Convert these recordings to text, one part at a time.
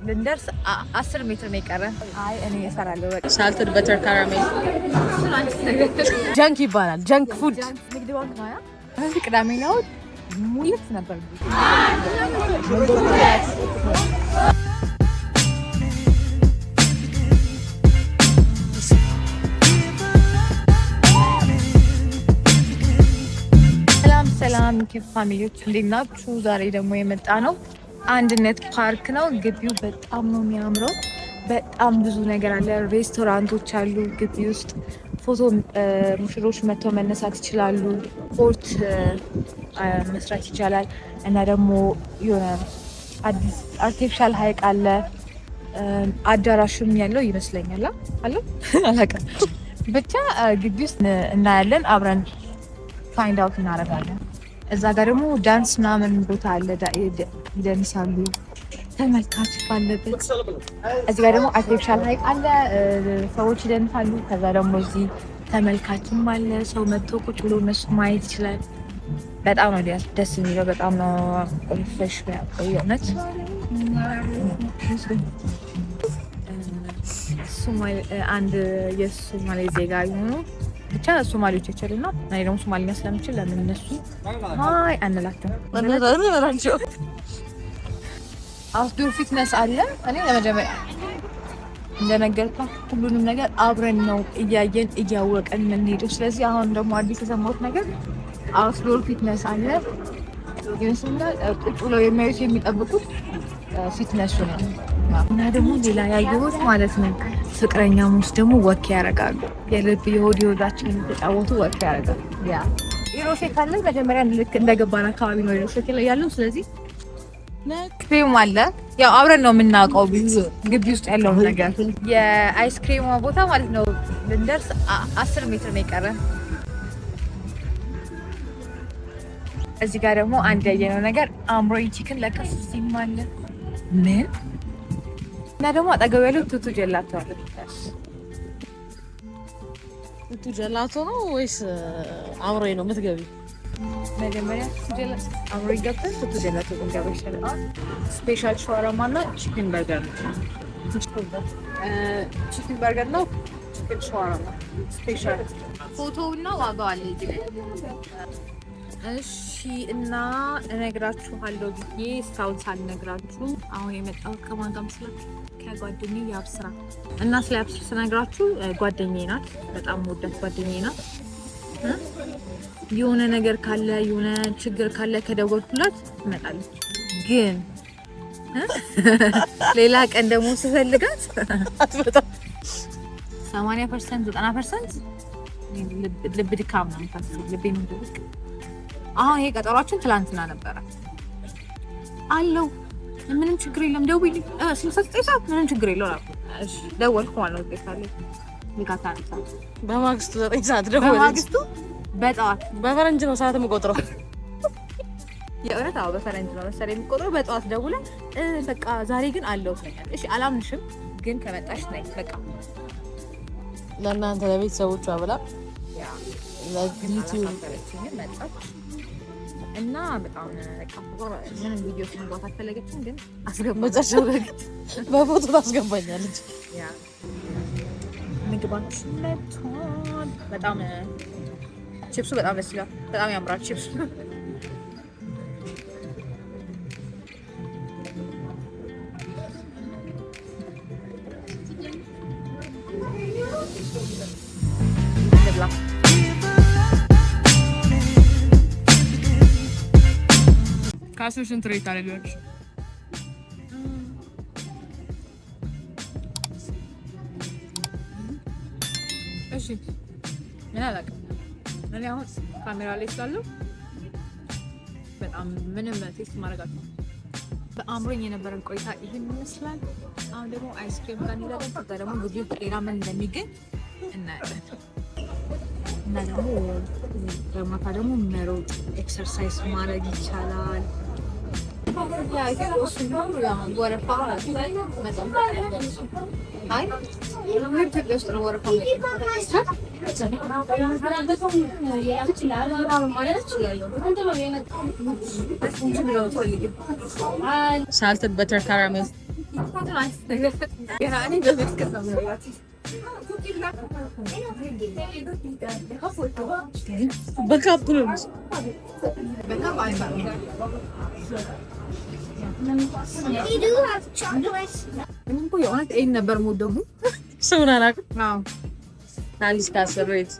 ልንደርስ 10 ሜትር ነው የቀረን። አይ እኔ እሰራለሁ በቃ ሳልትድ በተር ካራሜል ጃንክ ይባላል። ጃንክ ፉድ ንግድ ባንክ ነው። ቅዳሜ ነው ሙልት ነበር። ሰላም ፋሚሊዎች እንዴት ናችሁ? ዛሬ ደግሞ የመጣ ነው አንድነት ፓርክ ነው። ግቢው በጣም ነው የሚያምረው። በጣም ብዙ ነገር አለ። ሬስቶራንቶች አሉ ግቢ ውስጥ። ፎቶ ሙሽሮች መጥተው መነሳት ይችላሉ። ስፖርት መስራት ይቻላል። እና ደግሞ የሆነ አዲስ አርቲፊሻል ሀይቅ አለ። አዳራሽም ያለው ይመስለኛል አለ አላውቅም። ብቻ ግቢ ውስጥ እናያለን። አብረን ፋይንድ አውት እናደርጋለን። እዛ ጋር ደግሞ ዳንስ ምናምን ቦታ አለ። ይደንሳሉ ተመልካች ባለበት። እዚህ ጋር ደግሞ አርቲፊሻል ሀይቅ አለ። ሰዎች ይደንሳሉ። ከዛ ደግሞ እዚህ ተመልካችም አለ። ሰው መጥቶ ቁጭ ብሎ እነሱ ማየት ይችላል። በጣም ነው ደስ የሚለው። በጣም ነው ፍሬሽ የእውነት። አንድ የሶማሌ ዜጋ የሆኑ ብቻ ሶማሌዎች ይችላልና እኔ ደግሞ ሶማሊኛ ስለምችል ለምን እነሱ አይ አንላተም እናዛራቸው። አውትዶር ፊትነስ አለ። እኔ ለመጀመሪያ እንደነገርኳችሁ ሁሉንም ነገር አብረን ነው እያየን እያወቀን የምንሄደው። ስለዚህ አሁን ደግሞ አዲስ የሰማሁት ነገር አውትዶር ፊትነስ አለ። ይመስላል ቁጭ ብለው የሚያዩት የሚጠብቁት ፊትነሱ ነው። እና ደግሞ ሌላ ያየሁት ማለት ነው ፍቅረኛሞች ደግሞ ወክ ያደርጋሉ። የልብ የሆድ የሆዳቸውን የተጫወቱ ወክ ያደርጋሉ። ያ ኢሮሼ ካለ መጀመሪያ ልክ እንደገባን አካባቢ ነው ኢሮሼ ያለው። ስለዚህ ክሬም አለ። ያው አብረን ነው የምናውቀው ግቢ ውስጥ ያለው ነገር። የአይስክሬም ቦታ ማለት ነው ልንደርስ 10 ሜትር ነው የቀረን። እዚህ ጋር ደግሞ አንድ ያየነው ነገር አምሮይ ቺክን ለከስ ሲም አለ። ምን እና ደግሞ አጠገብ ያለው ቱቱ ጀላቶ አለ። ቱቱ ጀላቶ ነው ወይስ አምሮይ ነው የምትገቢ? መጀመሪያ ቱቱ ጀላቶ አምሮይ ገብተን ቱቱ ጀላቶ እንገባ ይሻላል። ስፔሻል ሻዋርማ እና ቺክን በርገር ነው። ቺክን በርገር ነው። ቺክን ሻዋርማ ስፔሻል። ፎቶውና ዋጋው አለ እዚህ ላይ። እሺ እና እነግራችኋለሁ ብዬ እስካሁን ሳልነግራችሁ አሁን የመጣው ከማን ጋር መስላችሁ? ከጓደኛዬ ያብስራ እና ስለ ያብስራ ስነግራችሁ ጓደኛዬ ናት። በጣም ወዳት ጓደኛዬ ናት። የሆነ ነገር ካለ የሆነ ችግር ካለ ከደወልኩላት ትመጣለች። ግን ሌላ ቀን ደግሞ ስፈልጋት አትመጣም። 80% 90% ልብ ድካም ነው የምታስበው። ልቤ ምን ድርቅ። አሁን ይሄ ቀጠሯችን ትላንትና ነበረ አለው። ምንም ችግር የለም ደውይልኝ 69 ሰዓት ምንም ችግር የለውም። እሺ ደወልኩ ማለት ነው። ታለ ንካታንታ በማግስቱ 9 ሰዓት ደወልኩ። በማግስቱ በጠዋት በፈረንጅ ነው ሰዓት የምቆጥረው። የእውነት አዎ በፈረንጅ ነው መሰለኝ የምቆጥረው። በጠዋት ደውላ በቃ ዛሬ ግን አለው ትለኛለች። እሺ አላምንሽም ግን ከመጣሽ ነይ በቃ ለእናንተ ለቤተሰቦቿ ብላ ያ ለዩቲዩብ መጣች እና በጣም ምን ቪዲዮ ማውጣት አልፈለገችም፣ ግን አስገባቻቸው። በፎቶ ታስገባኛለች። ያ ምግባችን መጥቷል። በጣም ቺፕሱ በጣም ደስ ይላል። በጣም ያምራል ቺፕሱ። ካሱሽን ትሬት አለች። እሺ ምን አላውቅም። እኔ አሁን ካሜራ ላይ ስላለው በጣም ምንም ቴስት ማድረጋቸው በአምሮኝ የነበረን ቆይታ ይሄን ይመስላል። አሁን ደግሞ አይስክሪም ጋር እንሄዳለን። ከዛ ደግሞ ግቢ ውስጥ ሌላ ምን እንደሚገኝ እናያለን። እና ደግሞ በማታ ደግሞ መሮጥ ኤክሰርሳይዝ ማድረግ ይቻላል። ያ ኢትዮጵያ ወረፋ አይ ኢትዮጵያ ውስጥ ነው ወረፋ ሳልትድ በተር ካራሜል በካፕ ነው የእውነት ይሄን ነበር የምወደው ስሙን አላውቅም። አንዲስ ካሰሬት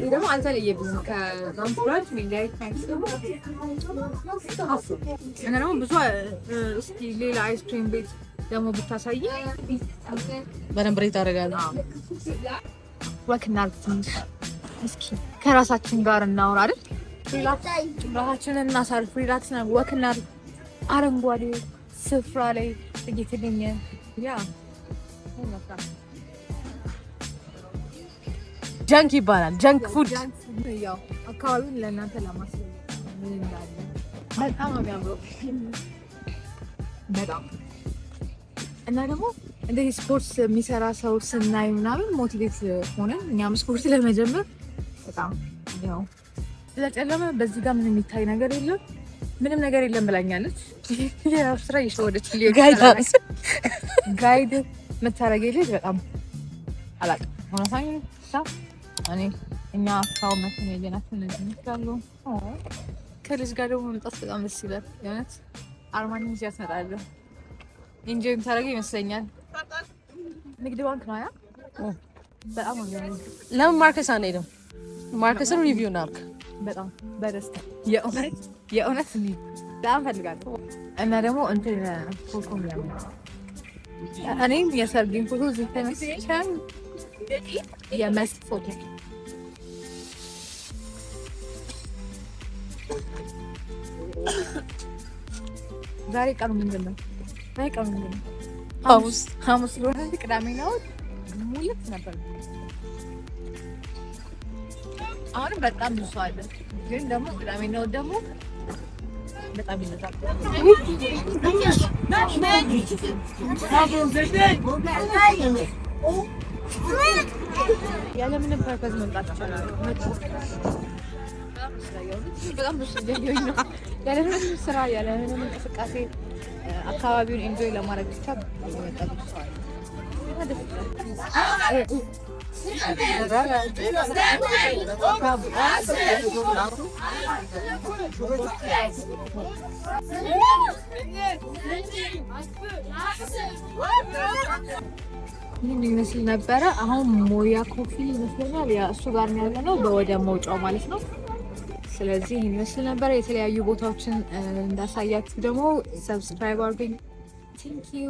ደግሞ አልተለየብኝም ከዛንዝባር ደግሞ ብዙ እስኪ ሌላ አይስክሪም ቤት ደግሞ ብታሳይ በደንብ ሬት አደርጋለሁ። ወክ እናድርግ ትንሽ እስኪ ከራሳችን ጋር እናውራ አይደል? ራሳችንን እናሳልፍ፣ ሪላክስ ነው። ወክ እናድርግ አረንጓዴ ስፍራ ላይ እየተገኘ ጃንክ ይባላል። ጃንክ ፉድ ያው አካባቢውን ለእናንተ ለማስለኝ ምን እንዳለ በጣም ነው የሚያምረው። በጣም እና ደግሞ እንደዚህ ስፖርት የሚሰራ ሰው ስናይ ምናምን ሞቲቬት ሆነን እኛም ስፖርት ለመጀመር በጣም ያው ስለጨለመ በዚህ ጋር ምንም የሚታይ ነገር የለም፣ ምንም ነገር የለም ብላኛለች። የራሱ ስራ እየሸወደች ጋይድ የምታደርገኝ ልጅ በጣም አላውቅም ሆነሳኝ እኔ እኛ እስካሁን መተን ያየናቸው እነዚህ ይመስላሉ። ከልጅ ጋር ደግሞ መምጣት በጣም ደስ ይላል። የእውነት አርማን ይዤ አስመጣለሁ። ኢንጆይ የምታደርገው ይመስለኛል። ንግድ ባንክ ነው ያ በጣም ነው። ለምን ማርከስ አንሄድም? ማርከስን ሪቪው እናድርግ። በጣም በደስታ የእውነት በጣም ፈልጋለሁ። እና ደግሞ እንትን ፎቶ የሚያምር እኔም የሰርጌን ፎቶ እዚህ ተነስቻለሁ። የመስክ ፎቶ ዛሬ ቀኑ ምንድን ነው? ሐሙስ ስለሆነ ቅዳሜ ነው ሙሉት ነበር። አሁንም በጣም ብዙ ሰው አለ፣ ግን ደግሞ ቅዳሜ ነው ደግሞ በጣም ይነዛል። ያለምንም ፐርፐዝ መምጣት ይቻላል። በጣም ብዙ ነው ያለምንም ስራ ያለምንም እንቅስቃሴ አካባቢውን ኤንጆይ ለማድረግ ብቻ በመጣ ሰው ይህን ይመስል ነበረ። አሁን ሞያ ኮፊ ይመስለኛል እሱ ጋር ነው ያለነው፣ ወደ መውጫው ማለት ነው። ስለዚህ ይህን ይመስል ነበረ። የተለያዩ ቦታዎችን እንዳሳያችሁ ደግሞ ሰብስክራይብ አድርጉኝ። ቴንክ ዩ